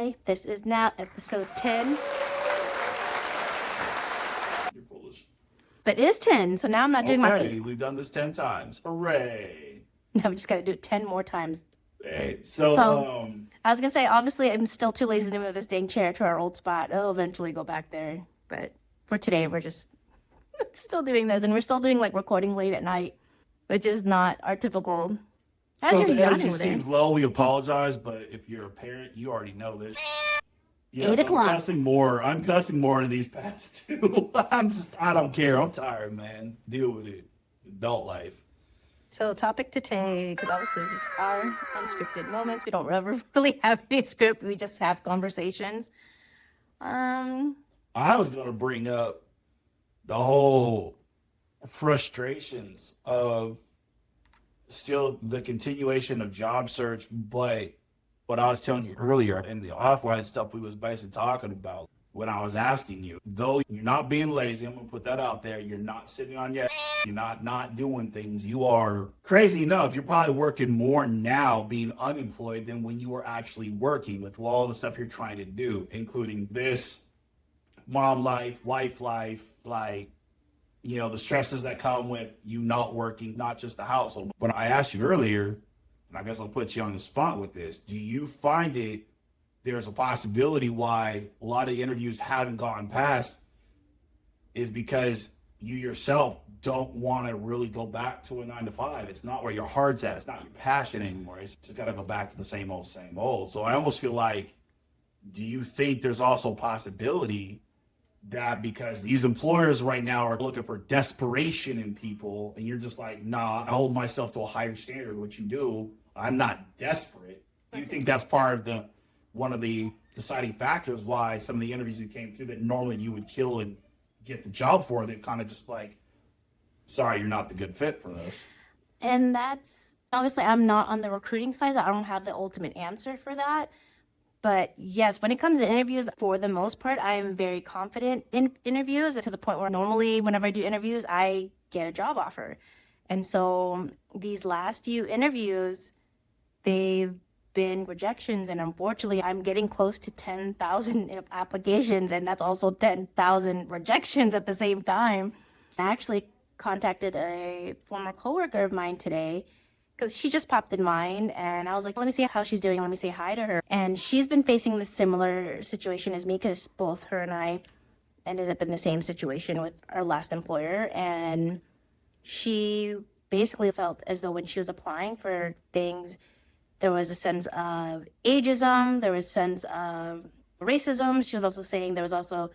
Hi, this is now episode 10. You're foolish. But it is 10, so now I'm not doing my thing. We've done this 10 times. Hooray. Now we just got to do it 10 more times. Hey, I was going to say, obviously, I'm still too lazy to move this dang chair to our old spot. I'll eventually go back there. But for today, we're just still doing this. And we're still doing, like, recording late at night, which is not our typical... So the energy seems low. We apologize, but if you're a parent, you already know this. Yes, 8 o'clock. I'm cussing more in these past two. I don't care. I'm tired, man. Deal with it. Adult life. So topic today, because obviously this is our unscripted moments. We don't ever really have any script. We just have conversations. I was going to bring up the whole frustrations of still the continuation of job search, but what I was telling you earlier in the offline stuff we was basically talking about when I was asking you, though you're not being lazy, I'm gonna put that out there, you're not sitting on your you're not doing things, you are crazy enough, you're probably working more now being unemployed than when you were actually working with all the stuff you're trying to do, including this mom life, wife life, like, you know, the stresses that come with you not working, not just the household. When I asked you earlier, and I guess I'll put you on the spot with this, do you find it there's a possibility why a lot of interviews haven't gone past is because you yourself don't want to really go back to a 9-to-5? It's not where your heart's at. It's not your passion anymore. It's just got to go back to the same old, same old. So I almost feel like, do you think there's also a possibility that because these employers right now are looking for desperation in people and you're just like, nah, I hold myself to a higher standard, what you do, I'm not desperate. Do you think that's part of one of the deciding factors why some of the interviews you came through that normally you would kill and get the job for, they're kind of just like, sorry, you're not the good fit for this? And that's, obviously, I'm not on the recruiting side. I don't have the ultimate answer for that. But yes, when it comes to interviews, for the most part, I am very confident in interviews to the point where normally whenever I do interviews, I get a job offer. And so these last few interviews, they've been rejections. And unfortunately, I'm getting close to 10,000 applications. And that's also 10,000 rejections at the same time. I actually contacted a former coworker of mine today because she just popped in mind, and I was like, let me see how she's doing. Let me say hi to her. And she's been facing this similar situation as me because both her and I ended up in the same situation with our last employer. And she basically felt as though when she was applying for things, there was a sense of ageism, there was a sense of racism. She was also saying there was also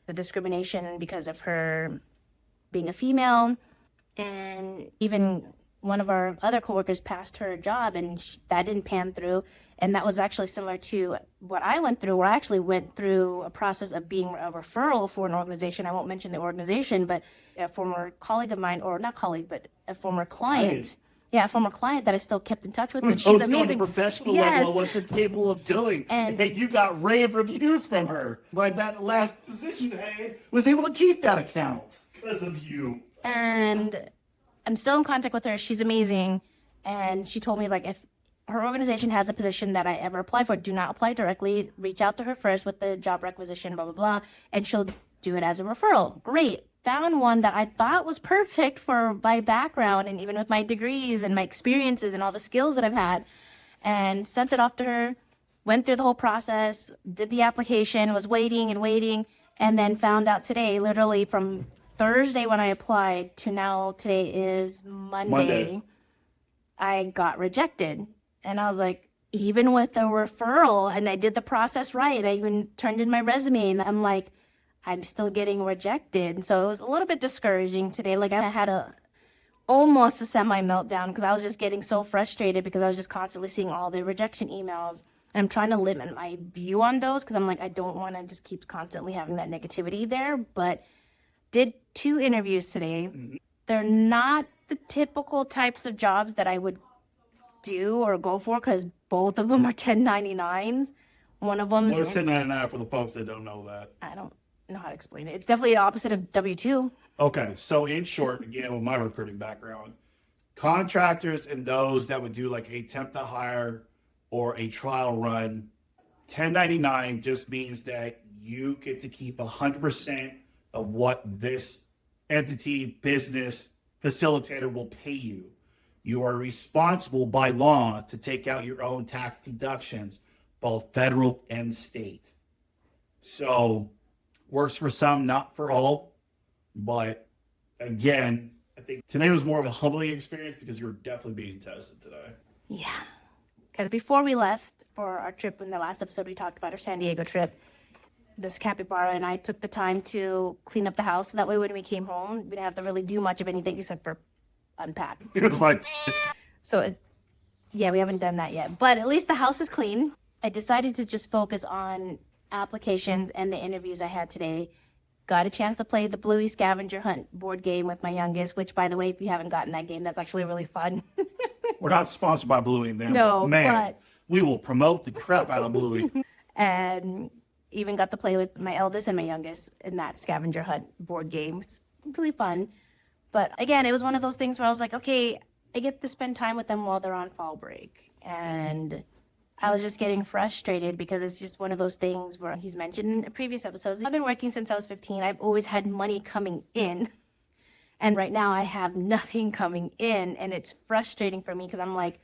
the discrimination because of her being a female. And even one of our other coworkers passed her job and that didn't pan through. And that was actually similar to what I went through, where I actually went through a process of being a referral for an organization. I won't mention the organization, but a former colleague of mine, or not colleague, but a former client. Yeah, a former client that I still kept in touch with. And she's amazing. Professional level, what you're capable of doing. And you got rave reviews from her. Like that last position you had was able to keep that account because of you. And I'm still in contact with her. She's amazing. And she told me, like, if her organization has a position that I ever apply for, do not apply directly. Reach out to her first with the job requisition, blah, blah, blah. And she'll do it as a referral. Great. Found one that I thought was perfect for my background and even with my degrees and my experiences and all the skills that I've had. And sent it off to her. Went through the whole process. Did the application. Was waiting. And then found out today, literally from Thursday when I applied to now, today is Monday, I got rejected. And I was like, even with a referral, and I did the process right, I even turned in my resume, and I'm like, I'm still getting rejected. So it was a little bit discouraging today. Like I had almost a semi meltdown because I was just getting so frustrated because I was just constantly seeing all the rejection emails. And I'm trying to limit my view on those because I'm like, I don't want to just keep constantly having that negativity there. But did 2 interviews today. They're not the typical types of jobs that I would do or go for because both of them are 1099s. One of them is... What's 1099 for the folks that don't know that? I don't know how to explain it. It's definitely the opposite of W-2. Okay, so in short, again, with my recruiting background, contractors and those that would do like a temp to hire or a trial run 1099 just means that you get to keep 100% of what this entity, business, facilitator will pay you. You are responsible by law to take out your own tax deductions, both federal and state. So, works for some, not for all. But again, I think today was more of a humbling experience because you were definitely being tested today. Yeah. Because before we left for our trip, in the last episode we talked about our San Diego trip, this capybara and I took the time to clean up the house. So that way when we came home, we didn't have to really do much of anything except for unpack. It was like, So, yeah, we haven't done that yet. But at least the house is clean. I decided to just focus on applications and the interviews I had today. Got a chance to play the Bluey Scavenger Hunt board game with my youngest, which, by the way, if you haven't gotten that game, that's actually really fun. we're not sponsored by Bluey, man. No, man, but- we will promote the crap out of Bluey. And even got to play with my eldest and my youngest in that scavenger hunt board game. It's really fun. But again, it was one of those things where I was like, okay, I get to spend time with them while they're on fall break. And I was just getting frustrated because it's just one of those things where he's mentioned in previous episodes. I've been working since I was 15. I've always had money coming in. And right now I have nothing coming in. And it's frustrating for me because I'm like,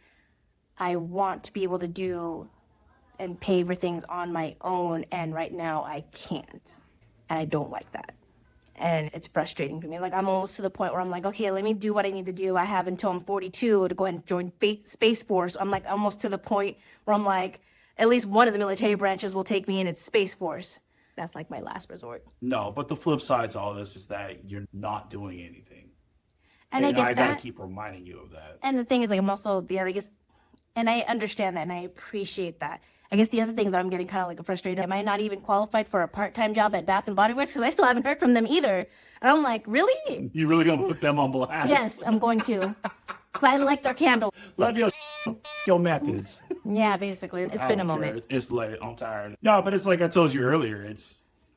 I want to be able to do and pay for things on my own, and right now I can't, and I don't like that, and it's frustrating for me. Like, I'm almost to the point where I'm like, okay, let me do what I need to do. I have until I'm 42 to go ahead and join Space Force. I'm like almost to the point where I'm like, at least one of the military branches will take me in. It's Space Force. That's like my last resort. No, but the flip side to all this is that you're not doing anything. And I get I gotta that. keep reminding you of that. And the thing is, like, I'm also, I guess, and I understand that and I appreciate that. I guess the other thing that I'm getting kind of like frustrated, am I not even qualified for a part-time job at Bath & Body Works? Because I still haven't heard from them either. And I'm like, really? You really gonna put them on blast? Yes, I'm going to. 'Cause I like their candle. Love your methods. Yeah, basically. It's been a moment. It's late. I'm tired. No, but it's like I told you earlier.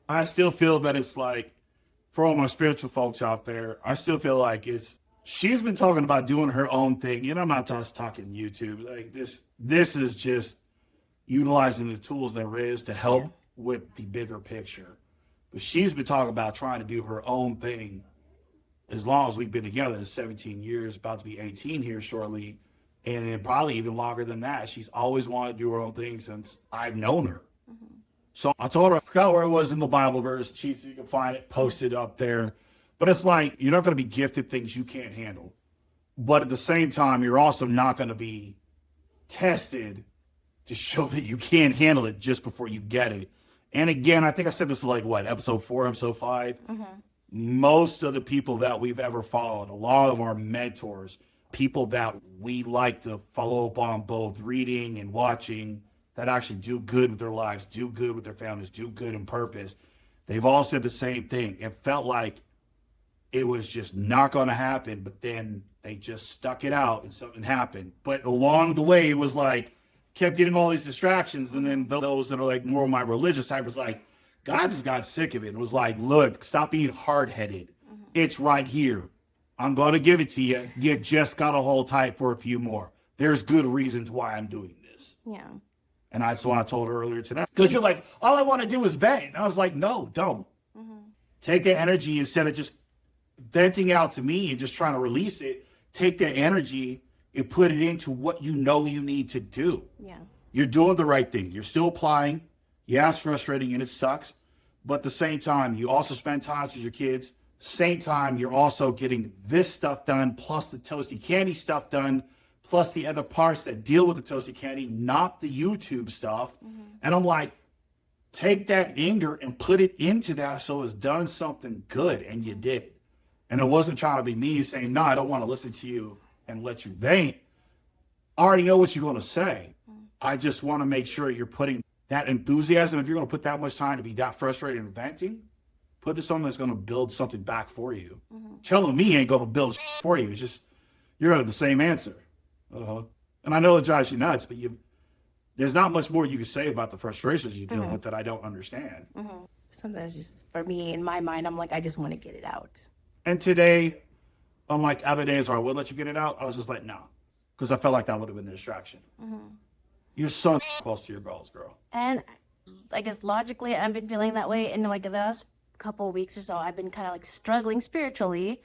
I still feel that it's like, for all my spiritual folks out there, I still feel like she's been talking about doing her own thing. You know, I'm not just talking YouTube. Like this is just utilizing the tools there is to help with the bigger picture. But she's been talking about trying to do her own thing as long as we've been together. It's 17 years, about to be 18 here shortly. And then probably even longer than that. She's always wanted to do her own thing since I've known her. Mm-hmm. So I told her, I forgot where it was in the Bible verse. You can find it posted up there. But it's like, you're not going to be gifted things you can't handle. But at the same time, you're also not going to be tested to show that you can't handle it just before you get it. And again, I think I said this like, episode 4, episode 5? Mm-hmm. Most of the people that we've ever followed, a lot of our mentors, people that we like to follow up on both reading and watching, that actually do good with their lives, do good with their families, do good in purpose, they've all said the same thing. It felt like it was just not going to happen, but then they just stuck it out and something happened. But along the way, it was like, kept getting all these distractions. And then those that are like more of my religious type was like, God just got sick of it. It was like, look, stop being hard-headed. Mm-hmm. It's right here. I'm going to give it to you. You just got to hold tight for a few more. There's good reasons why I'm doing this. Yeah. And that's what I told her earlier today. Because you're like, all I want to do is vent. And I was like, no, don't. Mm-hmm. Take that energy instead of just venting out to me and just trying to release it. Take that energy and put it into what you know you need to do. Yeah. You're doing the right thing. You're still applying. Yeah, it's frustrating and it sucks. But at the same time, you also spend time with your kids. Same time, you're also getting this stuff done, plus the toasty candy stuff done, plus the other parts that deal with the toasty candy, not the YouTube stuff. Mm-hmm. And I'm like, take that anger and put it into that so it's done something good. And you did. And it wasn't trying to be me saying, no, I don't want to listen to you and let you vent. I already know what you're going to say. Mm-hmm. I just want to make sure you're putting that enthusiasm. If you're going to put that much time to be that frustrated and venting, put it something that's going to build something back for you. Mm-hmm. Telling me ain't going to build for you. It's just, you're going to have the same answer. Uh-huh. And I know it drives you nuts, but there's not much more you can say about the frustrations you're dealing with that I don't understand. Mm-hmm. Sometimes just for me, in my mind, I'm like, I just want to get it out. And today, unlike other days where I would let you get it out, I was just like, no. Because I felt like that would have been a distraction. Mm-hmm. You're so close to your goals, girl. And I guess logically, I've been feeling that way. And like the last couple of weeks or so, I've been kind of like struggling spiritually.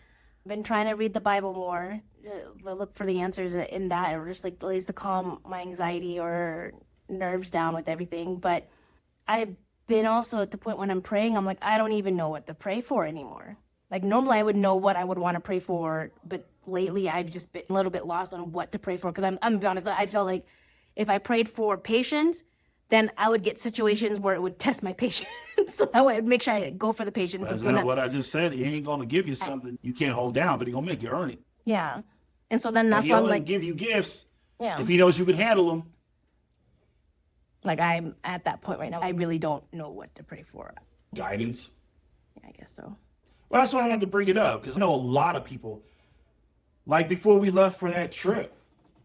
I've been trying to read the Bible more, look for the answers in that, or just like ways to calm my anxiety or nerves down with everything. But I've been also at the point when I'm praying, I'm like, I don't even know what to pray for anymore. Like normally I would know what I would want to pray for, but lately I've just been a little bit lost on what to pray for. Because I'm gonna be honest, I felt like if I prayed for patience, then I would get situations where it would test my patience. So that way I'd make sure I go for the patience. That's So not what I just said. He ain't going to give you something you can't hold down, but he going to make you earn it. yeah. And so then that's He why I'm only like, give you gifts yeah. if he knows you can handle them. Like I'm at that point right now. I really don't know what to pray for. Guidance. Yeah, I guess so. Well, that's why I wanted to bring it up, because I know a lot of people, like before we left for that trip,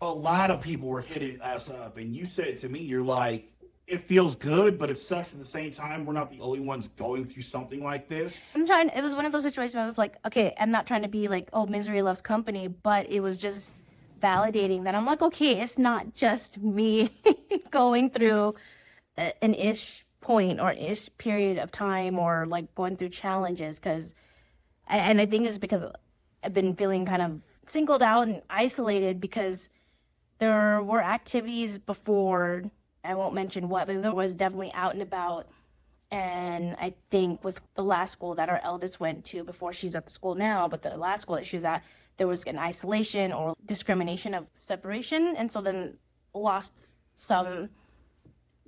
a lot of people were hitting us up. And you said to me, you're like, it feels good, but it sucks at the same time. We're not the only ones going through something like this. It was one of those situations where I was like, okay, I'm not trying to be like, oh, misery loves company, but it was just validating that I'm like, okay, it's not just me going through an ish point or ish period of time or like going through challenges. And I think it's because I've been feeling kind of singled out and isolated because there were activities before, I won't mention what, but there was definitely out and about. And I think with the last school that our eldest went to before she's at the school now, but the last school that she was at, there was an isolation or discrimination of separation. And so then lost some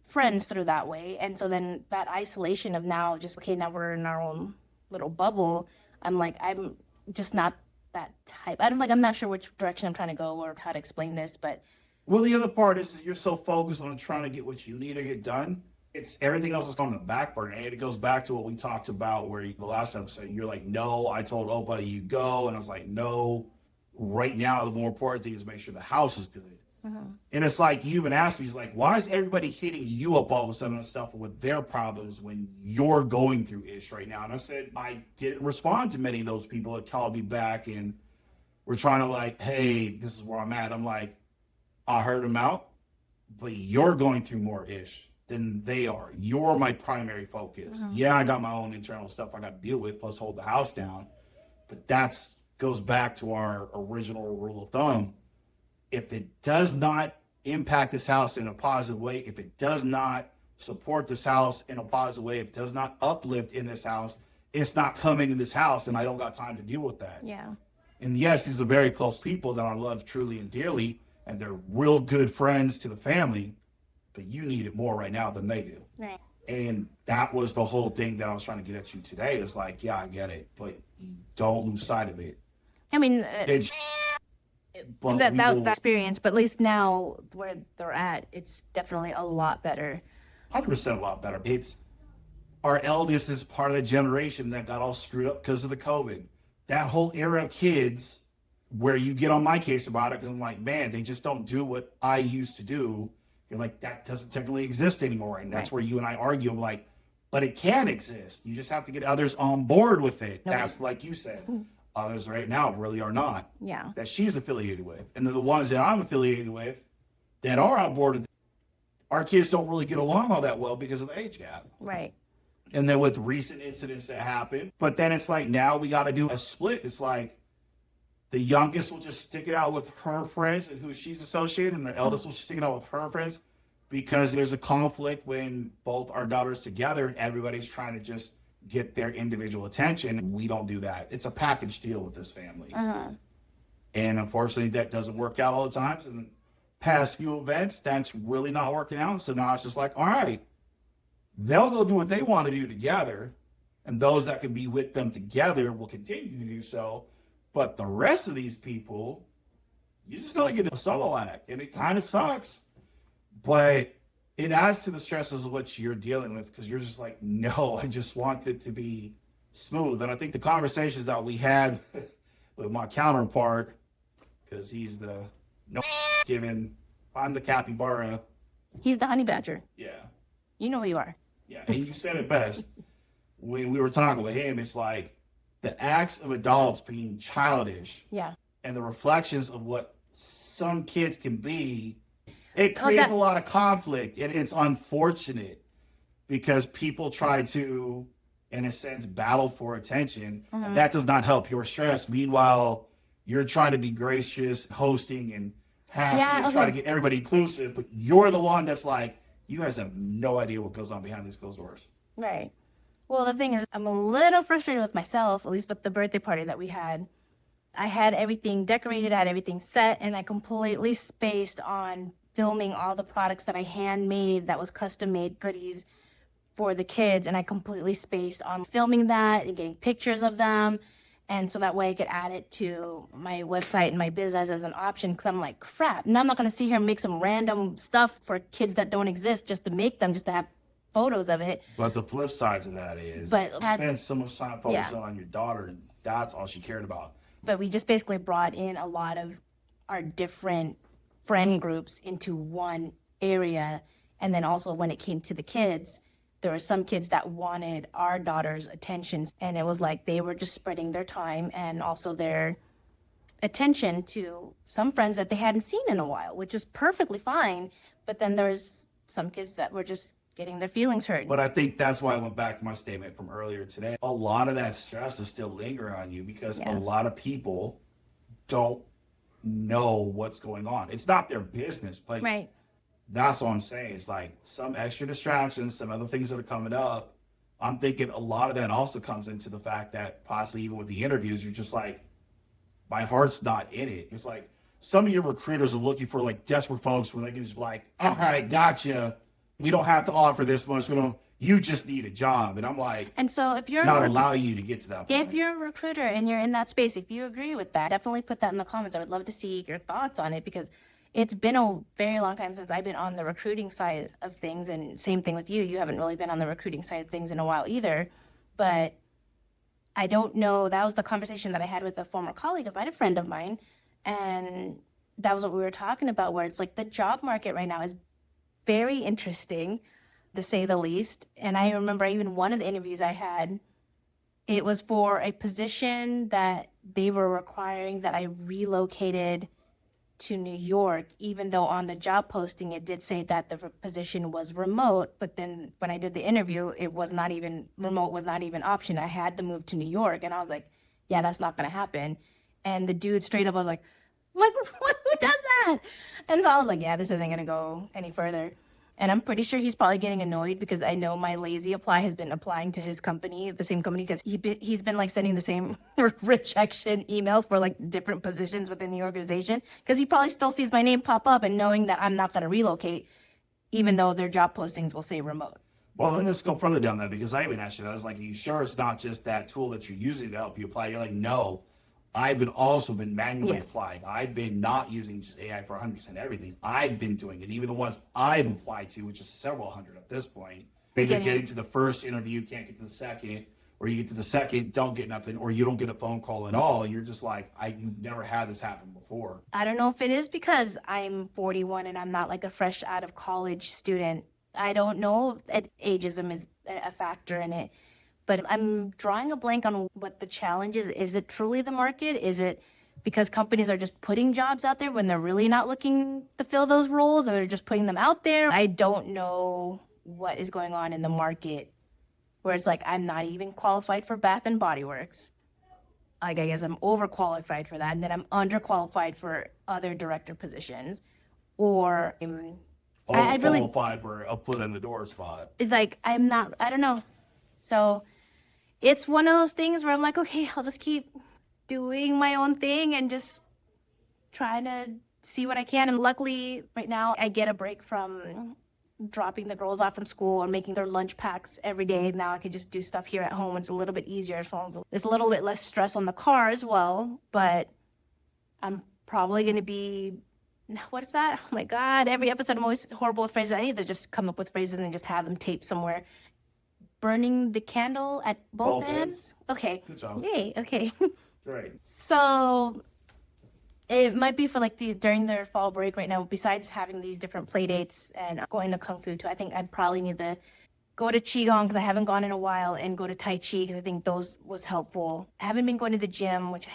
friends through that way. And so then that isolation of now just, okay, now we're in our own little bubble. I'm like, I'm just not that type. I'm not sure which direction I'm trying to go or how to explain this, but. Well, the other part is you're so focused on trying to get what you need to get done. It's everything else is on the back burner. And it goes back to what we talked about where the last episode, you're like, no, I told Opa you go. And I was like, no, right now, the more important thing is make sure the house is good. And it's like, you even asked me, he's like, why is everybody hitting you up all of a sudden on stuff with their problems when you're going through ish right now? And I said, I didn't respond to many of those people that called me back and were trying to like, hey, this is where I'm at. I'm like, I heard them out, but you're going through more ish than they are. You're my primary focus. Yeah, I got my own internal stuff I got to deal with, plus hold the house down. But that's goes back to our original rule of thumb. If it does not impact this house in a positive way, if it does not support this house in a positive way, if it does not uplift in this house, it's not coming in this house, and I don't got time to deal with that. Yeah. And yes, these are very close people that I love truly and dearly, and they're real good friends to the family, but you need it more right now than they do. Right. And that was the whole thing that I was trying to get at you today. It's like, yeah, I get it, but don't lose sight of it. I mean, But that experience, but at least now where they're at, it's definitely a lot better. 100% a lot better. It's our eldest is part of the generation that got all screwed up because of the COVID. That whole era of kids where you get on my case about it because I'm like, man, they just don't do what I used to do. You're like, that doesn't technically exist anymore. And that's where you and I argue. I'm like, but it can exist. You just have to get others on board with it. No. That's like you said. Others right now really are not. Yeah. That she's affiliated with. And then the ones that I'm affiliated with that are on board with, our kids don't really get along all that well because of the age gap. Right. And then with recent incidents that happen, but then it's like now we got to do a split. It's like the youngest will just stick it out with her friends and who she's associated, and the eldest will stick it out with her friends because there's a conflict when both our daughters together and everybody's trying to just get their individual attention. We don't do that. It's a package deal with this family. And unfortunately, that doesn't work out all the times. And past few events, that's really not working out. So now it's just like, all right, they'll go do what they want to do together. And those that can be with them together will continue to do so. But the rest of these people, you just gotta get a solo act. And it kind of sucks. But it adds to the stresses of what you're dealing with because you're just like, no, I just want it to be smooth. And I think the conversations that we had with my counterpart, because he's the given, I'm the capybara. He's the honey badger. Yeah. You know who you are. Yeah. And you said it best. When we were talking with him, it's like the acts of adults being childish. Yeah. And the reflections of what some kids can be. It creates a lot of conflict, and it's unfortunate because people try to, in a sense, battle for attention. Mm-hmm. And that does not help your stress. Meanwhile, you're trying to be gracious, hosting, and happy, and trying to get everybody inclusive, but you're the one that's like, you guys have no idea what goes on behind these closed doors. Right. Well, the thing is, I'm a little frustrated with myself, at least with the birthday party that we had. I had everything decorated, I had everything set, and I completely spaced on filming all the products that I handmade that was custom-made goodies for the kids, and I completely spaced on filming that and getting pictures of them, and so that way I could add it to my website and my business as an option, because I'm like, crap, now I'm not going to sit here and make some random stuff for kids that don't exist just to make them, just to have photos of it. But the flip side to that is, spend so much time focusing on your daughter, and that's all she cared about. But we just basically brought in a lot of our different friend groups into one area. And then also when it came to the kids, there were some kids that wanted our daughter's attention. And it was like they were just spreading their time and also their attention to some friends that they hadn't seen in a while, which was perfectly fine. But then there's some kids that were just getting their feelings hurt. But I think that's why I went back to my statement from earlier today. A lot of that stress is still lingering on you because a lot of people don't know what's going on. It's not their business, but that's what I'm saying. It's like some extra distractions, some other things that are coming up. I'm thinking a lot of that also comes into the fact that possibly even with the interviews, you're just like, my heart's not in it. It's like some of your recruiters are looking for like desperate folks where they can just be like, all right, gotcha. We don't have to offer this much. You just need a job. And I'm like, and so if you're not allowing you to get to that point. If you're a recruiter and you're in that space, if you agree with that, definitely put that in the comments. I would love to see your thoughts on it because it's been a very long time since I've been on the recruiting side of things. And same thing with you. You haven't really been on the recruiting side of things in a while either. But I don't know. That was the conversation that I had with a former colleague of mine, a friend of mine. And that was what we were talking about, where it's like the job market right now is very interesting, to say the least. And I remember even one of the interviews I had, it was for a position that they were requiring that I relocated to New York, even though on the job posting it did say that the position was remote. But then when I did the interview, it was not even remote, was not even an option. I had to move to New York. And I was like, yeah, that's not going to happen. And the dude straight up was like, who does that? And so I was like, yeah, this isn't going to go any further. And I'm pretty sure he's probably getting annoyed because I know my lazy apply has been applying to his company, the same company, because he's been like sending the same rejection emails for like different positions within the organization, because he probably still sees my name pop up and knowing that I'm not going to relocate, even though their job postings will say remote. Well, then let's go further down that, because I even asked you that. I was like, are you sure it's not just that tool that you're using to help you apply? You're like, no. I've also been manually applying. I've been not using just AI for 100% everything. I've been doing it. Even the ones I've applied to, which is several hundred at this point. Either getting to the first interview, can't get to the second, or you get to the second, don't get nothing, or you don't get a phone call at all. And you're just like, you've never had this happen before. I don't know if it is because I'm 41 and I'm not like a fresh out of college student. I don't know if ageism is a factor in it. But I'm drawing a blank on what the challenge is. Is it truly the market? Is it because companies are just putting jobs out there when they're really not looking to fill those roles, or they're just putting them out there? I don't know what is going on in the market where it's like I'm not even qualified for Bath and Body Works. Like, I guess I'm overqualified for that, and then I'm underqualified for other director positions. Or I really qualified for a foot in the door spot. It's like I don't know. So it's one of those things where I'm like, okay, I'll just keep doing my own thing and just trying to see what I can. And luckily right now I get a break from dropping the girls off from school and making their lunch packs every day. Now I can just do stuff here at home. It's a little bit easier. So there's a little bit less stress on the car as well, but I'm probably going to be, what is that? Oh my God. Every episode I'm always horrible with phrases. I need to just come up with phrases and just have them taped somewhere. Burning the candle at both ends? Okay. Good job. Yay. Okay. Great. So it might be for like during their fall break right now, besides having these different play dates and going to Kung Fu too, I think I probably need to go to Qigong because I haven't gone in a while, and go to Tai Chi because I think those was helpful. I haven't been going to the gym, which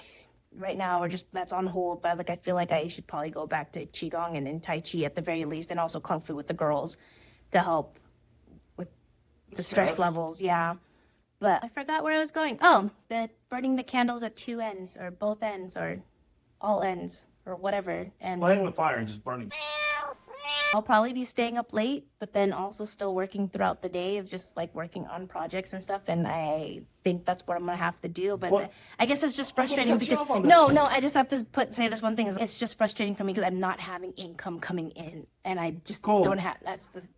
right now that's on hold, but like I feel like I should probably go back to Qigong and Tai Chi at the very least, and also Kung Fu with the girls to help the stress levels. Yeah. But I forgot where I was going. Oh, that burning the candles at two ends or both ends or all ends or whatever. And Playing with fire and just burning. I'll probably be staying up late, but then also still working throughout the day of just like working on projects and stuff. And I think that's what I'm gonna have to do. But I guess it's just frustrating because no, I just have to say this one thing is it's just frustrating for me because I'm not having income coming in, and I just don't have.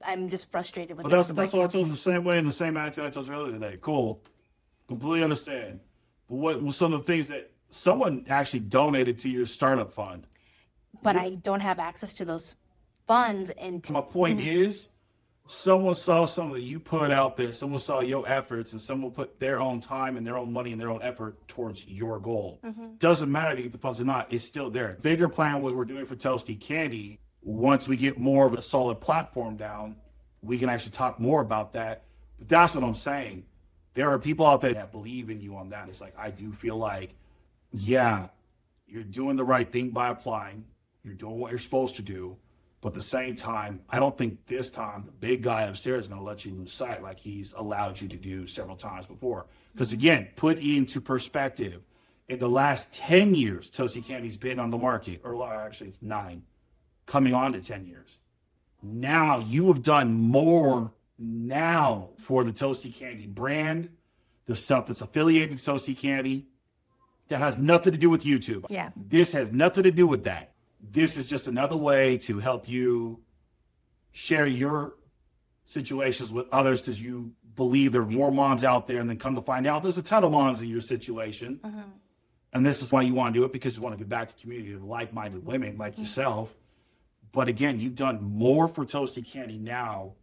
I'm just frustrated with. But that's what I told you the same way in the same attitude I told you earlier today. Cool, completely understand. But what were some of the things that someone actually donated to your startup fund? But I don't have access to those funds. And my point is, someone saw something that you put out there, someone saw your efforts, and someone put their own time and their own money and their own effort towards your goal. Doesn't matter if you get the funds or not, it's still there. Bigger plan, what we're doing for Toasty Candy, once we get more of a solid platform down, we can actually talk more about that. But that's what I'm saying. There are people out there that believe in you on that. It's like, I do feel like, yeah, you're doing the right thing by applying. You're doing what you're supposed to do. But at the same time, I don't think this time the big guy upstairs is going to let you lose sight like he's allowed you to do several times before. Because again, put into perspective, in the last 10 years, Toasty Candy's been on the market, or actually it's 9, coming on to 10 years. Now you have done more now for the Toasty Candy brand, the stuff that's affiliated with Toasty Candy, that has nothing to do with YouTube. Yeah. This has nothing to do with that. This is just another way to help you share your situations with others because you believe there are more moms out there, and then come to find out there's a ton of moms in your situation. And this is why you want to do it, because you want to give back to the community of like-minded women like yourself. But again, you've done more for Toasty Candy now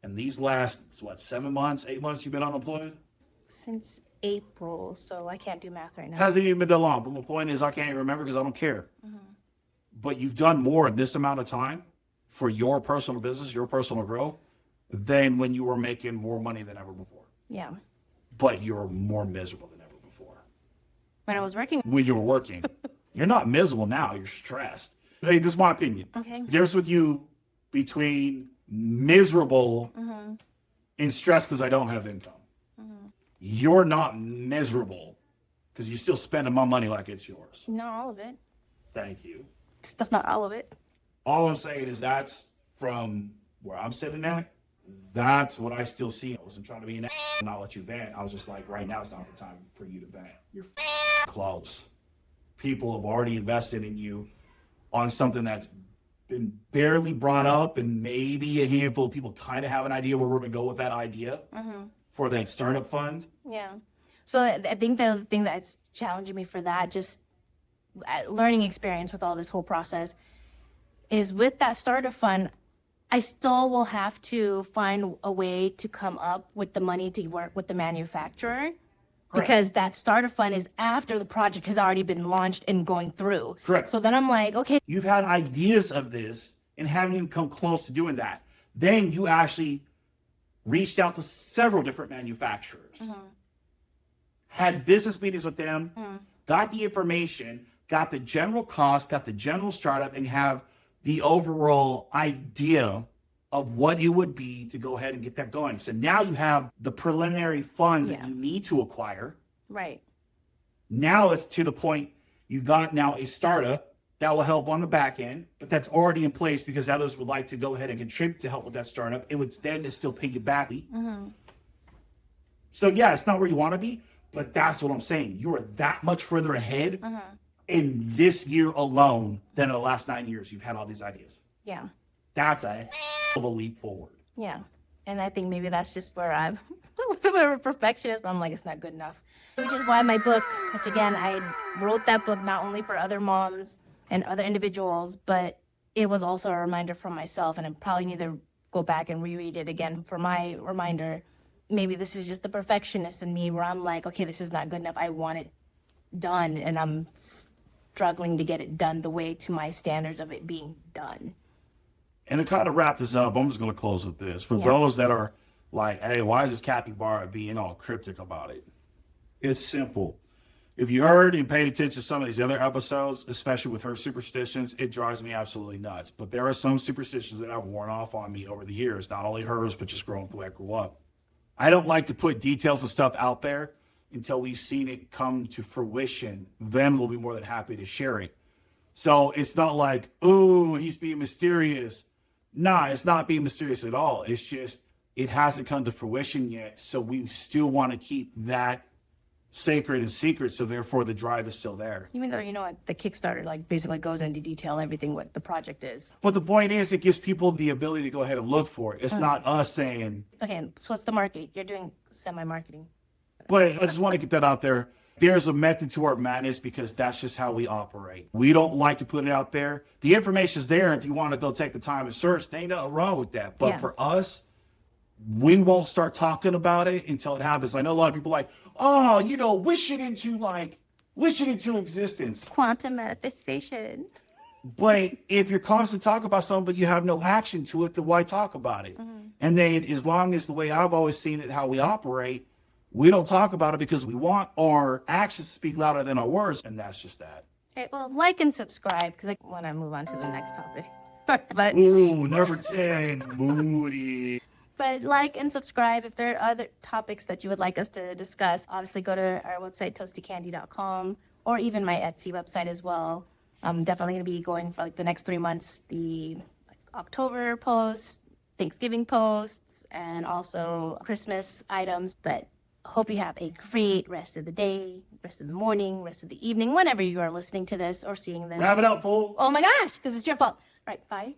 in these last, 7 months, 8 months you've been unemployed? Since April, so I can't do math right now. Hasn't even been that long. But my point is, I can't even remember because I don't care. But you've done more in this amount of time for your personal business, your personal growth, than when you were making more money than ever before. Yeah. But you're more miserable than ever before. When I was working. When you were working. You're not miserable now. You're stressed. Hey, this is my opinion. Okay. There's with you between miserable and stressed because I don't have income. You're not miserable because you're still spending my money like it's yours. Not all of it. Thank you. Still not all of it. All I'm saying is that's from where I'm sitting at. That's what I still see. I wasn't trying to be an and I'll let you vent. I was just like, right now it's not the time for you to vent. You're close. People have already invested in you on something that's been barely brought up, and maybe a handful of people kind of have an idea where we're going to go with that idea for that startup fund. Yeah. So I think the thing that's challenging me for that, just learning experience with all this whole process, is with that startup fund, I still will have to find a way to come up with the money to work with the manufacturer. Correct. Because that startup fund is after the project has already been launched and going through. Correct. So then I'm like, okay. You've had ideas of this and haven't even come close to doing that. Then you actually reached out to several different manufacturers, had business meetings with them, got the information, got the general cost, got the general startup, and have the overall idea of what it would be to go ahead and get that going. So now you have the preliminary funds that you need to acquire. Right. Now it's to the point you got now a startup that will help on the back end, but that's already in place because others would like to go ahead and contribute to help with that startup. It would then still pay you back. So yeah, it's not where you want to be, but that's what I'm saying. You are that much further ahead in this year alone than in the last 9 years. You've had all these ideas. Yeah. That's a hell of a leap forward. Yeah. And I think maybe that's just where I'm a little bit of a perfectionist, but I'm like, it's not good enough. Which is why my book, which again, I wrote that book not only for other moms and other individuals, but it was also a reminder for myself. And I probably need to go back and reread it again for my reminder. Maybe this is just the perfectionist in me where I'm like, okay, this is not good enough. I want it done. And I'm struggling to get it done the way to my standards of it being done. And to kind of wrap this up, I'm just going to close with this. For those that are like, hey, why is this capybara being all cryptic about it? It's simple. If you heard and paid attention to some of these other episodes, especially with her superstitions, it drives me absolutely nuts. But there are some superstitions that have worn off on me over the years, not only hers, but just growing the way I grew up. I don't like to put details and stuff out there until we've seen it come to fruition. Then we'll be more than happy to share it. So it's not like, oh, he's being mysterious. Nah, it's not being mysterious at all. It's just, it hasn't come to fruition yet. So we still want to keep that sacred and secret. So therefore the drive is still there. Even though, the Kickstarter, basically goes into detail everything what the project is. But the point is, it gives people the ability to go ahead and look for it. It's not us saying. Okay, so what's the marketing? You're doing semi-marketing. But I just want to get that out there. There's a method to our madness because that's just how we operate. We don't like to put it out there. The information's there. If you want to go take the time and search, there ain't nothing wrong with that. But for us, we won't start talking about it until it happens. I know a lot of people like, oh, wish it into existence. Quantum manifestation. But if you're constantly talking about something, but you have no action to it, then why talk about it? And then as long as the way I've always seen it, how we operate, we don't talk about it because we want our actions to speak louder than our words. And that's just that. Okay, well, like and subscribe because I want to move on to the next topic. But Ooh, number 10, moody. But like and subscribe if there are other topics that you would like us to discuss. Obviously, go to our website, toastycandy.com, or even my Etsy website as well. I'm definitely going to be going for the next 3 months, the October posts, Thanksgiving posts, and also Christmas items. But hope you have a great rest of the day, rest of the morning, rest of the evening, whenever you are listening to this or seeing this. Wrap it up, fool. Oh my gosh, because it's your fault. All right, bye.